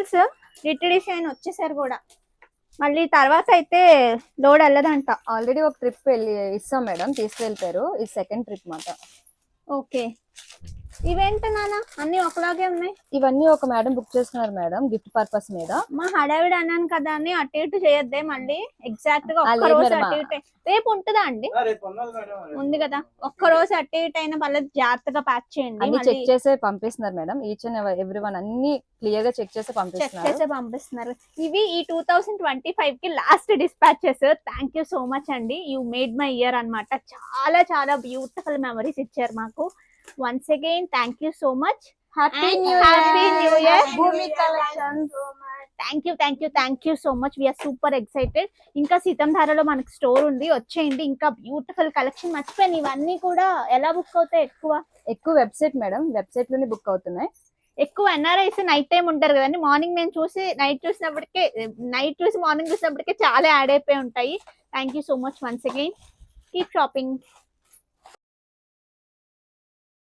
Parcels DTDC అని వచ్చేసారు కూడా. మళ్ళీ తర్వాత అయితే లోడ్ వెళ్ళదంట. ఆల్రెడీ ఒక ట్రిప్ వెళ్ళి ఇస్తాం మేడం, తీసుకెళ్ళిపోయారు. ఇది సెకండ్ ట్రిప్ మాట. ఓకే, ఇవేంటి నాన్న అన్ని ఒకలాగే ఉన్నాయి? ఇవన్నీ ఒక మేడం బుక్ చేస్తున్నారు మేడం, గిఫ్ట్ పర్పస్ మీద. మా హడావిడి అన్నాను కదా అని అటు ఇటు చేయొద్దే మళ్ళీ. ఎగ్జాక్ట్ గా ఒక్క రోజు అటు ఇటు. రేపు ఉంటుందా అండి? ఉంది కదా, ఒక్క రోజు అటు ఇటు అయినా పర్లేదు, జాగ్రత్తగా ప్యాక్ చేయండి. అన్ని చెక్ చేసే పంపిస్తున్నారు madam, each and every one అన్ని క్లియర్ గా చెక్ చేసి పంపిస్తున్నారు. ఇవి ఈ 2025 కి last dispatches. Thank you so much అండి, యూ మేడ్ మై ఇయర్ అన్నమాట. చాలా చాలా బ్యూటిఫుల్ మెమరీస్ ఇచ్చారు మాకు. Once again, thank you so much. Happy New Year. Bhumi Collections. Thank you so much. We are super excited. ఇంకా సీతంధారలో మనకి store ఉంది, వచ్చేయండి. ఇంకా బ్యూటిఫుల్ కలెక్షన్. మర్చిపోయాను, ఇవన్నీ కూడా ఎలా బుక్ అవుతాయి? ఎక్కువ వెబ్సైట్ మేడం, వెబ్సైట్ లోనే బుక్ అవుతున్నాయి. ఎక్కువ ఎన్ఆర్ఐస్ నైట్ టైం ఉంటారు కదండి. మార్నింగ్ నేను చూసి నైట్ చూసి మార్నింగ్ చూసినప్పటికే చాలా యాడ్ అయిపోయి ఉంటాయి. Thank you so much once again. Keep shopping.